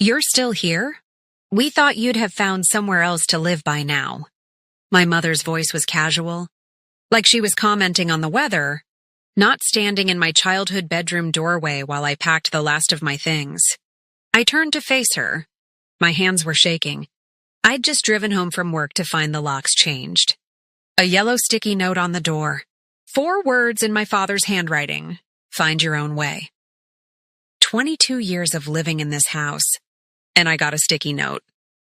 You're still here? We thought you'd have found somewhere else to live by now. My mother's voice was casual, like she was commenting on the weather, not standing in my childhood bedroom doorway while I packed the last of my things. I turned to face her. My hands were shaking. I'd just driven home from work to find the locks changed. A yellow sticky note on the door. 4 words in my father's handwriting. Find your own way. 22 years of living in this house. And I got a sticky note.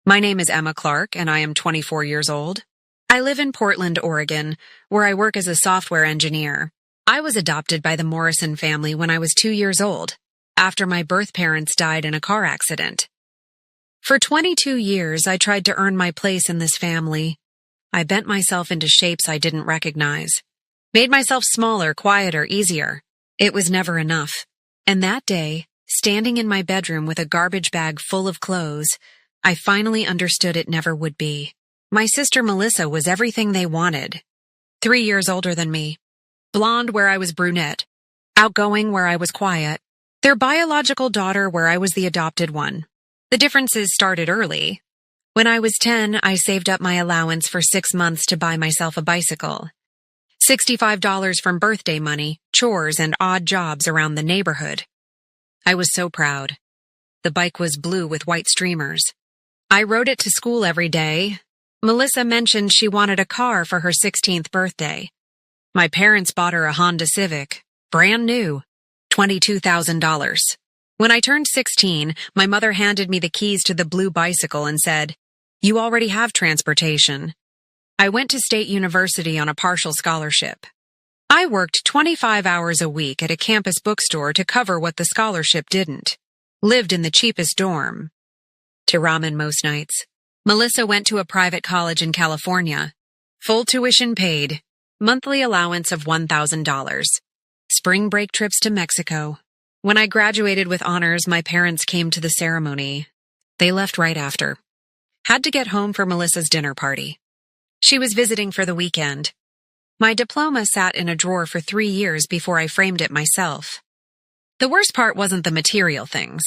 My name is Emma Clark, and I am 24 years old. I live in Portland, Oregon, where I work as a software engineer. I was adopted by the Morrison family when I was 2 years old, after my birth parents died in a car accident. For 22 years, I tried to earn my place in this family. I bent myself into shapes I didn't recognize. Made myself smaller, quieter, easier. It was never enough. And that day, standing in my bedroom with a garbage bag full of clothes, I finally understood it never would be. My sister Melissa was everything they wanted. 3 years older than me. Blonde where I was brunette. Outgoing where I was quiet. Their biological daughter where I was the adopted one. The differences started early. When I was 10, I saved up my allowance for 6 months to buy myself a bicycle. $65 from birthday money, chores, and odd jobs around the neighborhood. I was so proud. The bike was blue with white streamers. I rode it to school every day. Melissa mentioned she wanted a car for her 16th birthday. My parents bought her a Honda Civic, brand new, $22,000. When I turned 16, my mother handed me the keys to the blue bicycle and said, "You already have transportation." I went to State University on a partial scholarship. I worked 25 hours a week at a campus bookstore to cover what the scholarship didn't. Lived in the cheapest dorm. To ramen most nights. Melissa went to a private college in California. Full tuition paid. Monthly allowance of $1,000. Spring break trips to Mexico. When I graduated with honors, my parents came to the ceremony. They left right after. Had to get home for Melissa's dinner party. She was visiting for the weekend. My diploma sat in a drawer for 3 years before I framed it myself. The worst part wasn't the material things.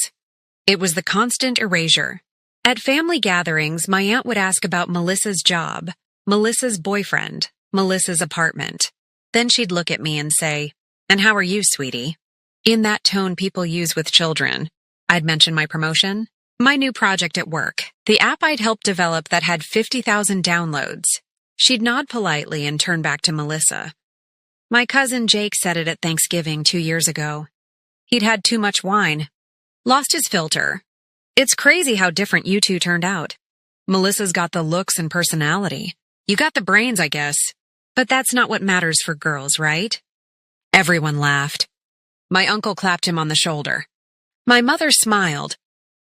It was the constant erasure. At family gatherings, my aunt would ask about Melissa's job, Melissa's boyfriend, Melissa's apartment. Then she'd look at me and say, "And how are you, sweetie?" In that tone people use with children. I'd mention my promotion, my new project at work, the app I'd helped develop that had 50,000 downloads. She'd nod politely and turn back to Melissa. My cousin Jake said it at Thanksgiving 2 years ago. He'd had too much wine. Lost his filter. It's crazy how different you two turned out. Melissa's got the looks and personality. You got the brains, I guess. But that's not what matters for girls, right? Everyone laughed. My uncle clapped him on the shoulder. My mother smiled.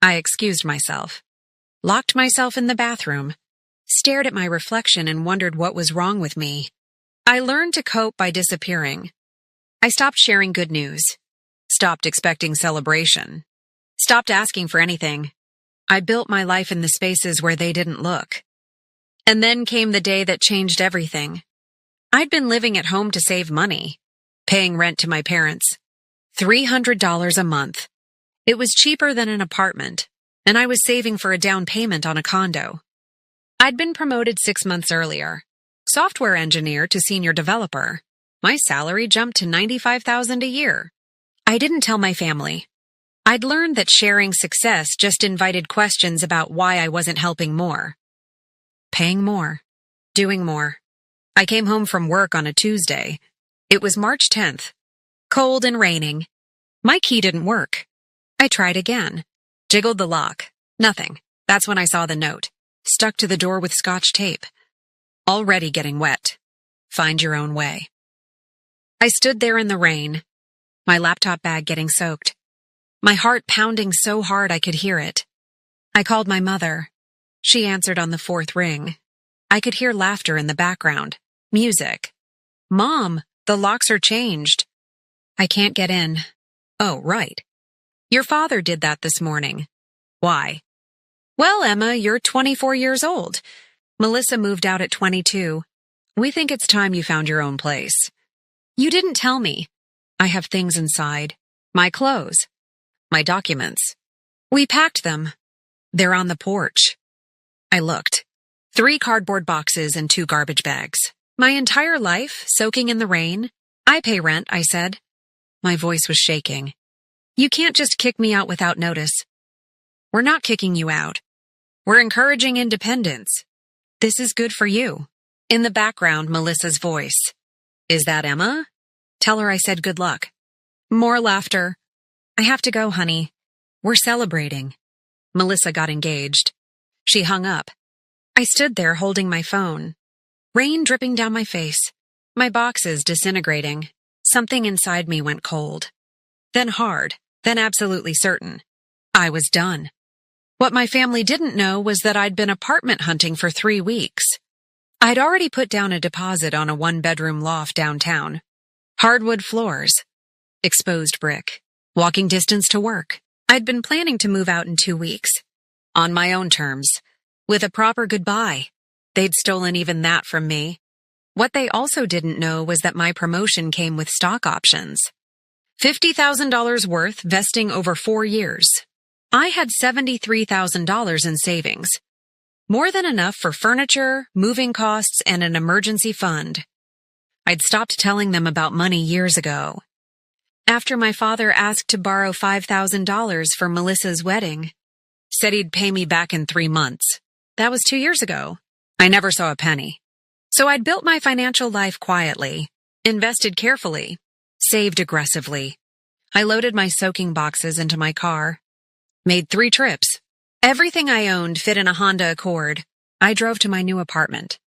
I excused myself. Locked myself in the bathroom. Stared at my reflection and wondered what was wrong with me. I learned to cope by disappearing. I stopped sharing good news. Stopped expecting celebration. Stopped asking for anything. I built my life in the spaces where they didn't look. And then came the day that changed everything. I'd been living at home to save money. Paying rent to my parents. $300 a month. It was cheaper than an apartment, and I was saving for a down payment on a condo. I'd been promoted 6 months earlier. Software engineer to senior developer. My salary jumped to $95,000 a year. I didn't tell my family. I'd learned that sharing success just invited questions about why I wasn't helping more. Paying more. Doing more. I came home from work on a Tuesday. It was March 10th. Cold and raining. My key didn't work. I tried again. Jiggled the lock. Nothing. That's when I saw the note. Stuck to the door with Scotch tape. Already getting wet. Find your own way. I stood there in the rain. My laptop bag getting soaked. My heart pounding so hard I could hear it. I called my mother. She answered on the 4th ring. I could hear laughter in the background. Music. "Mom, the locks are changed." "I can't get in." "Oh, right. Your father did that this morning." "Why?" "Well, Emma, you're 24 years old. Melissa moved out at 22. We think it's time you found your own place." "You didn't tell me." "I have things inside. My clothes. My documents. We packed them. They're on the porch. I looked. 3 cardboard boxes and 2 garbage bags. My entire life, soaking in the rain. I pay rent, I said. My voice was shaking. You can't just kick me out without notice. We're not kicking you out. We're encouraging independence. This is good for you. In the background, Melissa's voice. Is that Emma? Tell her I said good luck. More laughter. I have to go, honey. We're celebrating. Melissa got engaged. She hung up. I stood there holding my phone. Rain dripping down my face. My boxes disintegrating. Something inside me went cold. Then hard. Then absolutely certain. I was done. What my family didn't know was that I'd been apartment hunting for 3 weeks. I'd already put down a deposit on a 1-bedroom loft downtown. Hardwood floors. Exposed brick. Walking distance to work. I'd been planning to move out in 2 weeks. On my own terms. With a proper goodbye. They'd stolen even that from me. What they also didn't know was that my promotion came with stock options. $50,000 worth vesting over 4 years. I had $73,000 in savings. More than enough for furniture, moving costs, and an emergency fund. I'd stopped telling them about money years ago. After my father asked to borrow $5,000 for Melissa's wedding, said he'd pay me back in 3 months. That was 2 years ago. I never saw a penny. So I'd built my financial life quietly, invested carefully, saved aggressively. I loaded my soaking boxes into my car, made 3 trips. Everything I owned fit in a Honda Accord. I drove to my new apartment.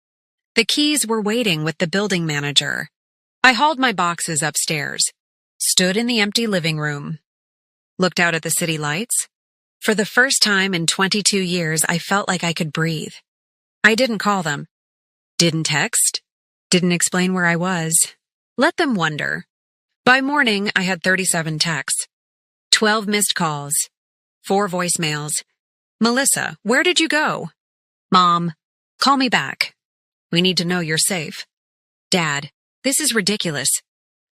The keys were waiting with the building manager. I hauled my boxes upstairs, stood in the empty living room, looked out at the city lights. For the first time in 22 years, I felt like I could breathe. I didn't call them. Didn't text. Didn't explain where I was. Let them wonder. By morning, I had 37 texts, 12 missed calls, 4 voicemails. Melissa, where did you go? Mom, call me back. We need to know you're safe. Dad, this is ridiculous.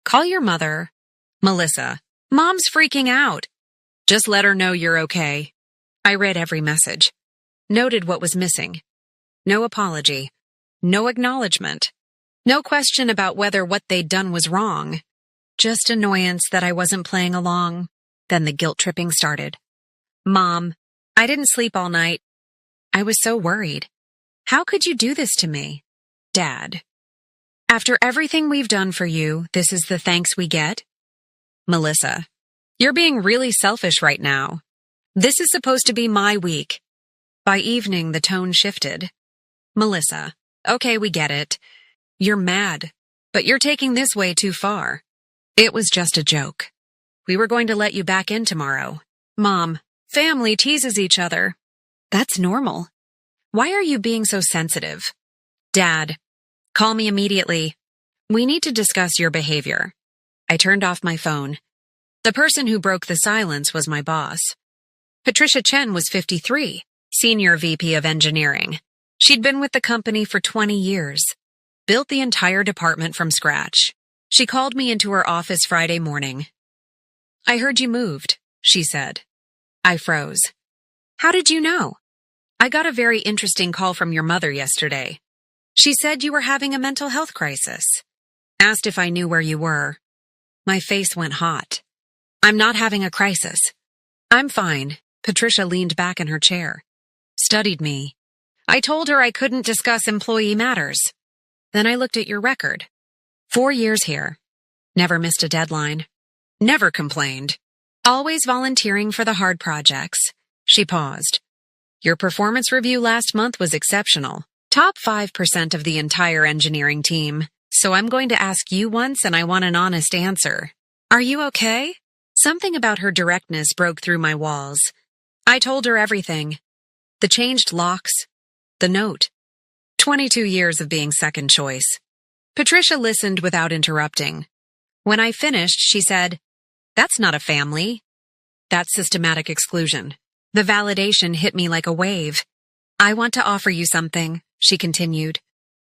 Call your mother. Melissa, Mom's freaking out. Just let her know you're okay. I read every message. Noted what was missing. No apology. No acknowledgement. No question about whether what they'd done was wrong. Just annoyance that I wasn't playing along. Then the guilt tripping started. Mom, I didn't sleep all night. I was so worried. How could you do this to me? Dad, after everything we've done for you, this is the thanks we get? Melissa, you're being really selfish right now. This is supposed to be my week. By evening, the tone shifted. Melissa, okay, we get it. You're mad, but you're taking this way too far. It was just a joke. We were going to let you back in tomorrow. Mom, family teases each other. That's normal. Why are you being so sensitive? Dad, call me immediately. We need to discuss your behavior. I turned off my phone. The person who broke the silence was my boss. Patricia Chen was 53, Senior VP of Engineering. She'd been with the company for 20 years, built the entire department from scratch. She called me into her office Friday morning. I heard you moved, she said. I froze. How did you know? I got a very interesting call from your mother yesterday. She said you were having a mental health crisis. Asked if I knew where you were. My face went hot. I'm not having a crisis. I'm fine. Patricia leaned back in her chair. Studied me. I told her I couldn't discuss employee matters. Then I looked at your record. 4 years here. Never missed a deadline. Never complained. Always volunteering for the hard projects. She paused. Your performance review last month was exceptional. Top 5% of the entire engineering team. So I'm going to ask you once and I want an honest answer. Are you okay? Something about her directness broke through my walls. I told her everything. The changed locks. The note. 22 years of being second choice. Patricia listened without interrupting. When I finished, she said, That's not a family. That's systematic exclusion. The validation hit me like a wave. I want to offer you something, she continued.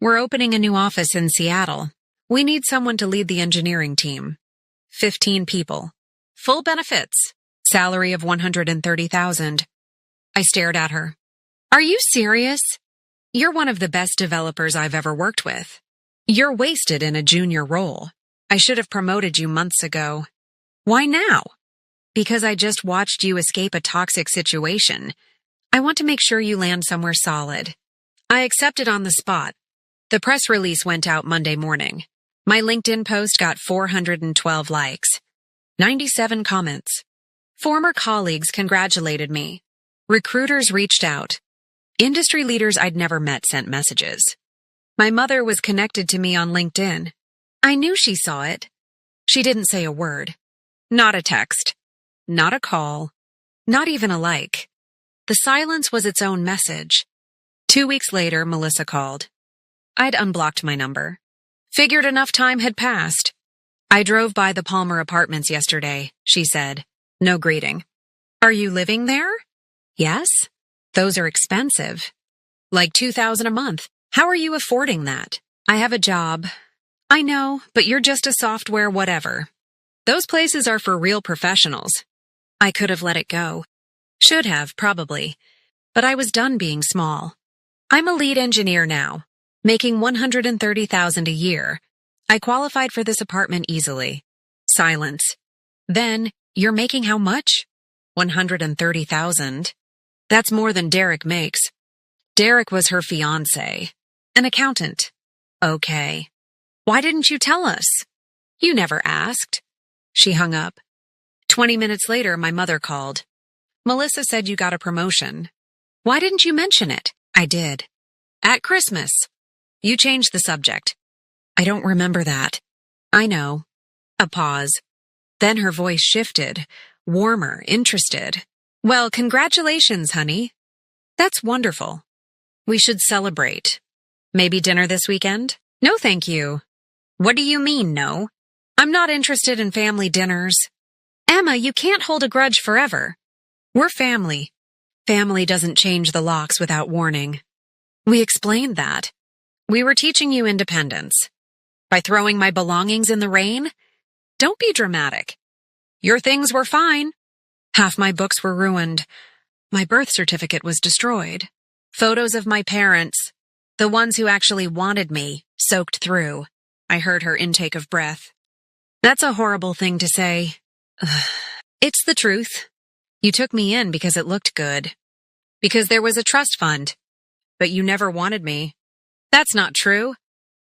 We're opening a new office in Seattle. We need someone to lead the engineering team. 15 people. Full benefits. Salary of $130,000. I stared at her. Are you serious? You're one of the best developers I've ever worked with. You're wasted in a junior role. I should have promoted you months ago. Why now? Because I just watched you escape a toxic situation. I want to make sure you land somewhere solid. I accepted on the spot. The press release went out Monday morning. My LinkedIn post got 412 likes, 97 comments. Former colleagues congratulated me. Recruiters reached out. Industry leaders I'd never met sent messages. My mother was connected to me on LinkedIn. I knew she saw it. She didn't say a word. Not a text. Not a call. Not even a like. The silence was its own message. 2 weeks later, Melissa called. I'd unblocked my number. Figured enough time had passed. I drove by the Palmer Apartments yesterday, she said. No greeting. Are you living there? Yes. Those are expensive. Like $2,000 a month. How are you affording that? I have a job. I know, but you're just a software whatever. Those places are for real professionals. I could have let it go. Should have, probably. But I was done being small. I'm a lead engineer now, making $130,000 a year. I qualified for this apartment easily. Silence. Then, you're making how much? $130,000. That's more than Derek makes. Derek was her fiancé. An accountant. Okay. Why didn't you tell us? You never asked. She hung up. 20 minutes later, my mother called. Melissa said you got a promotion. Why didn't you mention it? I did. At Christmas. You changed the subject. I don't remember that. I know. A pause. Then her voice shifted, warmer, interested. Well, congratulations, honey. That's wonderful. We should celebrate. Maybe dinner this weekend? No, thank you. What do you mean, no? I'm not interested in family dinners. Emma, you can't hold a grudge forever. We're family. Family doesn't change the locks without warning. We explained that. We were teaching you independence. By throwing my belongings in the rain? Don't be dramatic. Your things were fine. Half my books were ruined. My birth certificate was destroyed. Photos of my parents, the ones who actually wanted me, soaked through. I heard her intake of breath. That's a horrible thing to say. It's the truth. You took me in because it looked good. Because there was a trust fund. But you never wanted me. That's not true.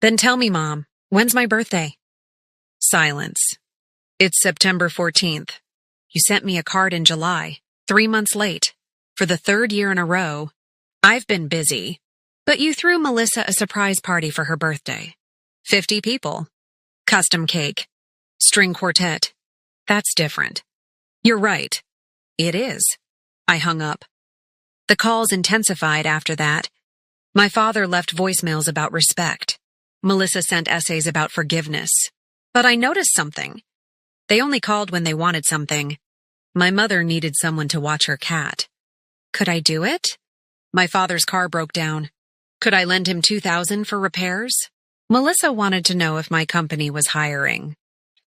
Then tell me, Mom, when's my birthday? Silence. It's September 14th. You sent me a card in July, 3 months late. For the third year in a row. I've been busy. But you threw Melissa a surprise party for her birthday. 50 people. Custom cake. String quartet. That's different. You're right. It is. I hung up. The calls intensified after that. My father left voicemails about respect. Melissa sent essays about forgiveness. But I noticed something. They only called when they wanted something. My mother needed someone to watch her cat. Could I do it? My father's car broke down. Could I lend him $2,000 for repairs? Melissa wanted to know if my company was hiring.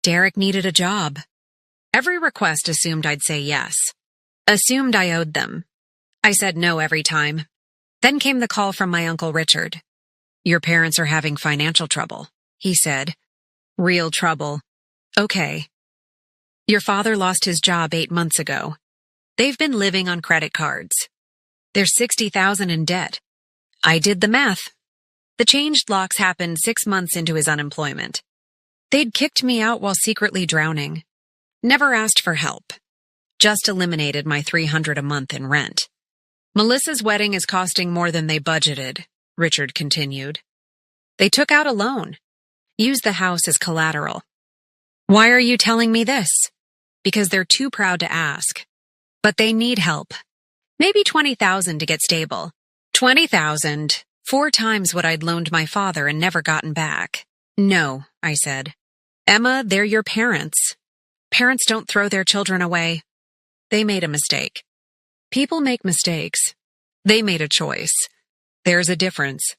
Derek needed a job. Every request assumed I'd say yes. Assumed I owed them. I said no every time. Then came the call from my Uncle Richard. Your parents are having financial trouble, he said. Real trouble. Okay. Your father lost his job 8 months ago. They've been living on credit cards. They're $60,000 in debt. I did the math. The changed locks happened 6 months into his unemployment. They'd kicked me out while secretly drowning. Never asked for help. Just eliminated my $300 a month in rent. Melissa's wedding is costing more than they budgeted, Richard continued. They took out a loan. Used the house as collateral. Why are you telling me this? Because they're too proud to ask. But they need help. Maybe $20,000 to get stable. $20,000, 4 times what I'd loaned my father and never gotten back. No, I said. Emma, they're your parents. Parents don't throw their children away. They made a mistake. People make mistakes. They made a choice. There's a difference.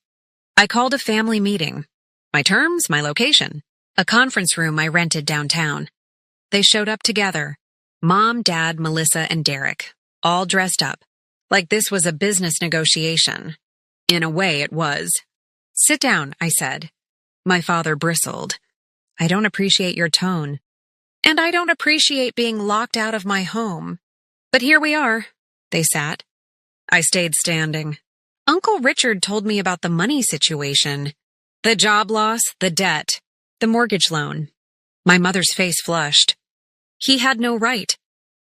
I called a family meeting. My terms, my location. A conference room I rented downtown. They showed up together. Mom, Dad, Melissa, and Derek. All dressed up. like this was a business negotiation. In a way, it was. Sit down, I said. My father bristled. I don't appreciate your tone. And I don't appreciate being locked out of my home. But here we are. They sat. I stayed standing. Uncle Richard told me about the money situation. The job loss, the debt, the mortgage loan. My mother's face flushed. He had no right.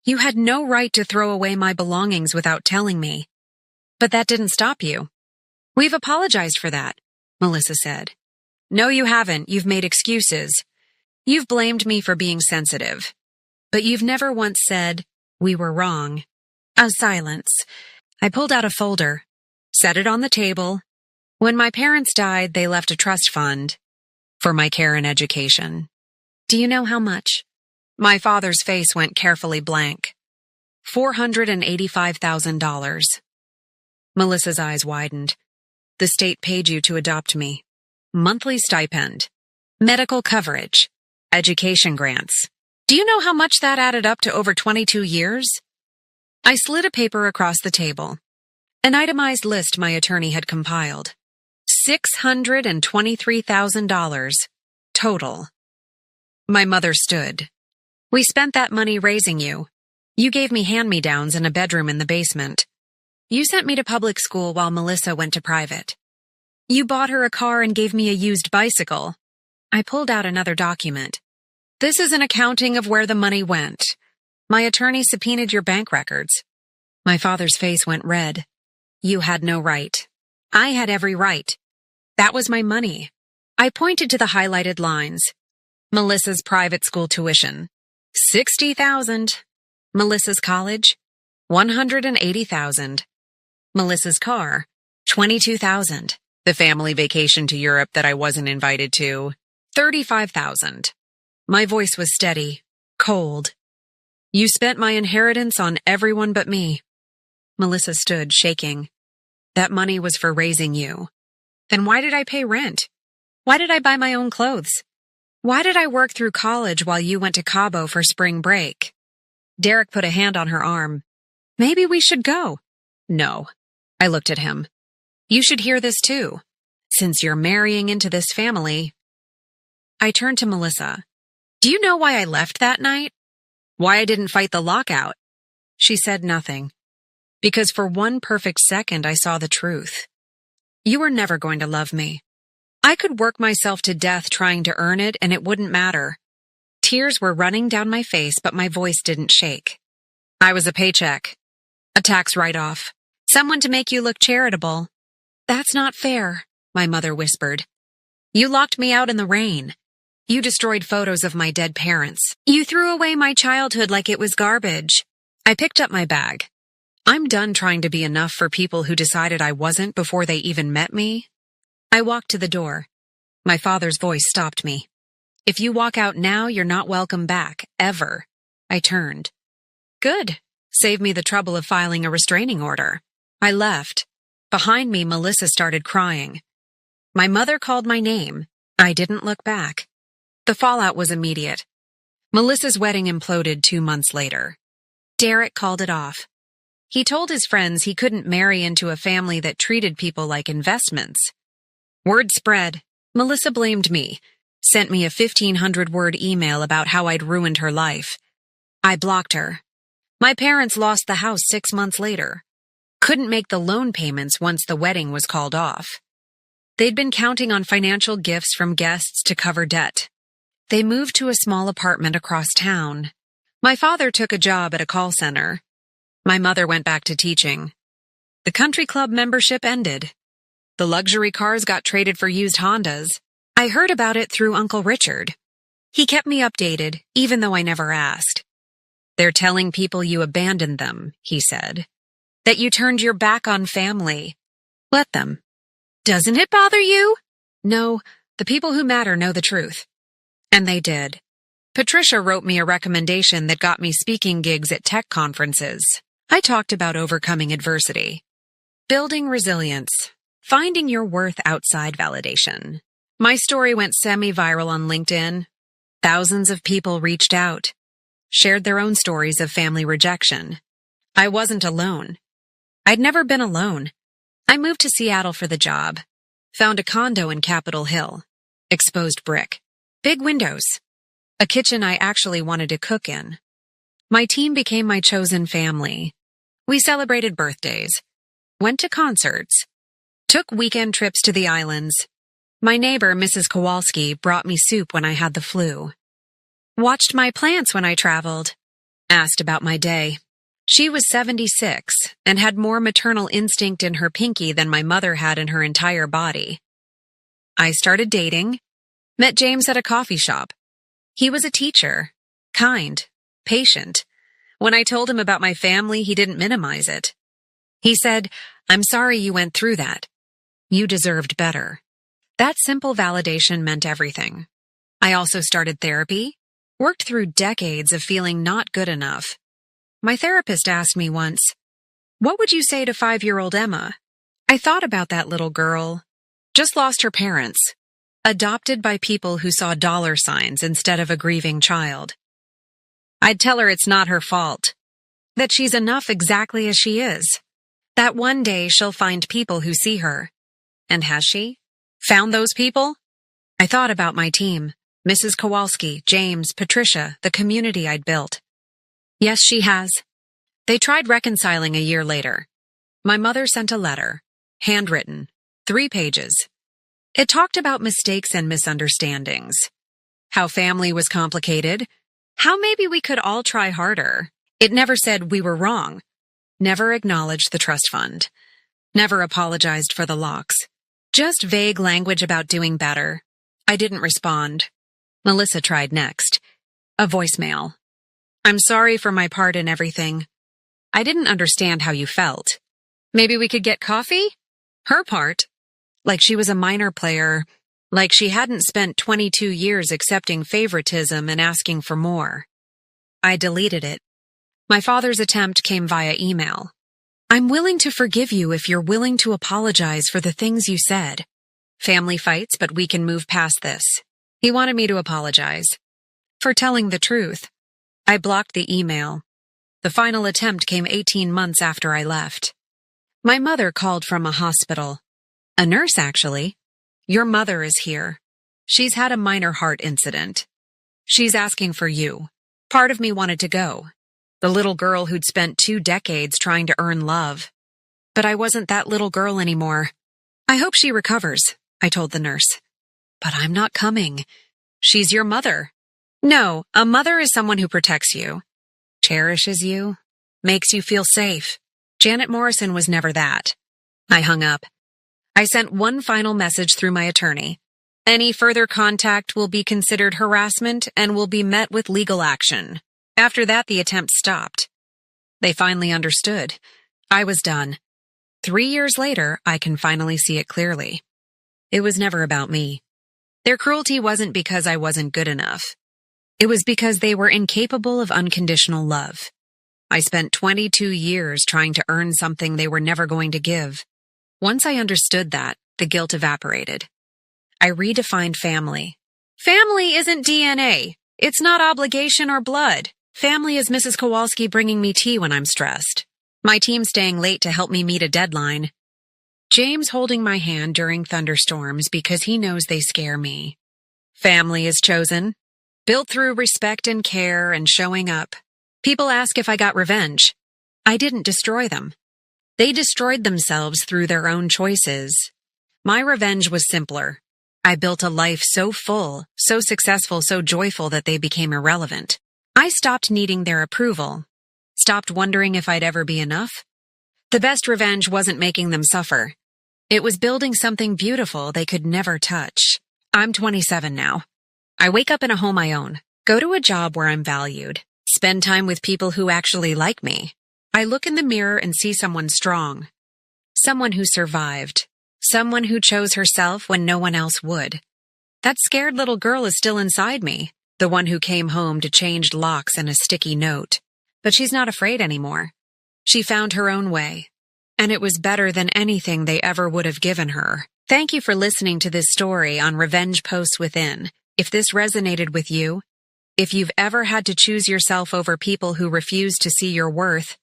You had no right to throw away my belongings without telling me. But that didn't stop you. We've apologized for that, Melissa said. No, you haven't. You've made excuses. You've blamed me for being sensitive. But you've never once said, we were wrong. A silence. I pulled out a folder, set it on the table. When my parents died, they left a trust fund for my care and education. Do you know how much? My father's face went carefully blank. $485,000. Melissa's eyes widened. The state paid you to adopt me. Monthly stipend, medical coverage, education grants. Do you know how much that added up to over 22 years? I slid a paper across the table. An itemized list my attorney had compiled. $623,000 total. My mother stood. We spent that money raising you. You gave me hand-me-downs and a bedroom in the basement. You sent me to public school while Melissa went to private. You bought her a car and gave me a used bicycle. I pulled out another document. This is an accounting of where the money went. My attorney subpoenaed your bank records. My father's face went red. You had no right. I had every right. That was my money. I pointed to the highlighted lines. Melissa's private school tuition, $60,000. Melissa's college, $180,000. Melissa's car, $22,000. The family vacation to Europe that I wasn't invited to, $35,000. My voice was steady, cold. You spent my inheritance on everyone but me. Melissa stood, shaking. That money was for raising you. Then why did I pay rent? Why did I buy my own clothes? Why did I work through college while you went to Cabo for spring break? Derek put a hand on her arm. Maybe we should go. No. I looked at him. You should hear this too. Since you're marrying into this family. I turned to Melissa. Do you know why I left that night? Why I didn't fight the lockout? She said nothing. Because for one perfect second I saw the truth. You were never going to love me. I could work myself to death trying to earn it and it wouldn't matter. Tears were running down my face, but my voice didn't shake. I was a paycheck. A tax write-off. Someone to make you look charitable. That's not fair, my mother whispered. You locked me out in the rain. You destroyed photos of my dead parents. You threw away my childhood like it was garbage. I picked up my bag. I'm done trying to be enough for people who decided I wasn't before they even met me. I walked to the door. My father's voice stopped me. If you walk out now, you're not welcome back, ever. I turned. Good. Save me the trouble of filing a restraining order. I left. Behind me, Melissa started crying. My mother called my name. I didn't look back. The fallout was immediate. Melissa's wedding imploded 2 months later. Derek called it off. He told his friends he couldn't marry into a family that treated people like investments. Word spread. Melissa blamed me, sent me a 1,500-word email about how I'd ruined her life. I blocked her. My parents lost the house 6 months later. Couldn't make the loan payments once the wedding was called off. They'd been counting on financial gifts from guests to cover debt. They moved to a small apartment across town. My father took a job at a call center. My mother went back to teaching. The country club membership ended. The luxury cars got traded for used Hondas. I heard about it through Uncle Richard. He kept me updated, even though I never asked. They're telling people you abandoned them, he said. That you turned your back on family. Let them. Doesn't it bother you? No, the people who matter know the truth. And they did. Patricia wrote me a recommendation that got me speaking gigs at tech conferences. I talked about overcoming adversity. Building resilience. Finding your worth outside validation. My story went semi-viral on LinkedIn. Thousands of people reached out, shared their own stories of family rejection. I wasn't alone. I'd never been alone. I moved to Seattle for the job. Found a condo in Capitol Hill. Exposed brick. Big windows. A kitchen I actually wanted to cook in. My team became my chosen family. We celebrated birthdays. Went to concerts. Took weekend trips to the islands. My neighbor, Mrs. Kowalski, brought me soup when I had the flu. Watched my plants when I traveled. Asked about my day. She was 76 and had more maternal instinct in her pinky than my mother had in her entire body. I started dating. Met James at a coffee shop. He was a teacher. Kind. Patient. When I told him about my family, he didn't minimize it. He said, "I'm sorry you went through that. You deserved better." That simple validation meant everything. I also started therapy. Worked through decades of feeling not good enough. My therapist asked me once, "What would you say to 5-year-old Emma?" I thought about that little girl. Just lost her parents. Adopted by people who saw dollar signs instead of a grieving child. I'd tell her it's not her fault. That she's enough exactly as she is. That one day she'll find people who see her. And has she? Found those people? I thought about my team. Mrs. Kowalski, James, Patricia, the community I'd built. Yes, she has. They tried reconciling a year later. My mother sent a letter. Handwritten. 3 pages. It talked about mistakes and misunderstandings. How family was complicated. How maybe we could all try harder. It never said we were wrong. Never acknowledged the trust fund. Never apologized for the locks. Just vague language about doing better. I didn't respond. Melissa tried next. A voicemail. "I'm sorry for my part in everything. I didn't understand how you felt. Maybe we could get coffee?" Her part. Like she was a minor player. Like she hadn't spent 22 years accepting favoritism and asking for more. I deleted it. My father's attempt came via email. "I'm willing to forgive you if you're willing to apologize for the things you said. Family fights, but we can move past this." He wanted me to apologize. For telling the truth. I blocked the email. The final attempt came 18 months after I left. My mother called from a hospital. A nurse, actually. "Your mother is here. She's had a minor heart incident. She's asking for you." Part of me wanted to go. The little girl who'd spent 2 decades trying to earn love. But I wasn't that little girl anymore. "I hope she recovers," I told the nurse. "But I'm not coming. She's your mother." "No, a mother is someone who protects you, cherishes you, makes you feel safe. Janet Morrison was never that." I hung up. I sent one final message through my attorney. Any further contact will be considered harassment and will be met with legal action. After that, the attempt stopped. They finally understood. I was done. 3 years later, I can finally see it clearly. It was never about me. Their cruelty wasn't because I wasn't good enough. It was because they were incapable of unconditional love. I spent 22 years trying to earn something they were never going to give. Once I understood that, the guilt evaporated. I redefined family. Family isn't DNA. It's not obligation or blood. Family is Mrs. Kowalski bringing me tea when I'm stressed. My team staying late to help me meet a deadline. James holding my hand during thunderstorms because he knows they scare me. Family is chosen. Built through respect and care and showing up. People ask if I got revenge. I didn't destroy them. They destroyed themselves through their own choices. My revenge was simpler. I built a life so full, so successful, so joyful that they became irrelevant. I stopped needing their approval. Stopped wondering if I'd ever be enough. The best revenge wasn't making them suffer. It was building something beautiful they could never touch. I'm 27 now. I wake up in a home I own, go to a job where I'm valued, spend time with people who actually like me. I look in the mirror and see someone strong. Someone who survived. Someone who chose herself when no one else would. That scared little girl is still inside me, the one who came home to changed locks and a sticky note. But she's not afraid anymore. She found her own way, and it was better than anything they ever would have given her. Thank you for listening to this story on Revenge Posts Within. If this resonated with you, if you've ever had to choose yourself over people who refuse to see your worth,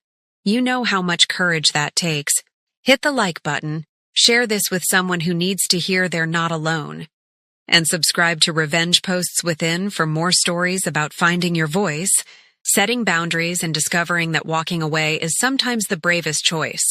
You know how much courage that takes. Hit the like button, share this with someone who needs to hear they're not alone, and subscribe to Revenge Posts Within for more stories about finding your voice, setting boundaries, and discovering that walking away is sometimes the bravest choice.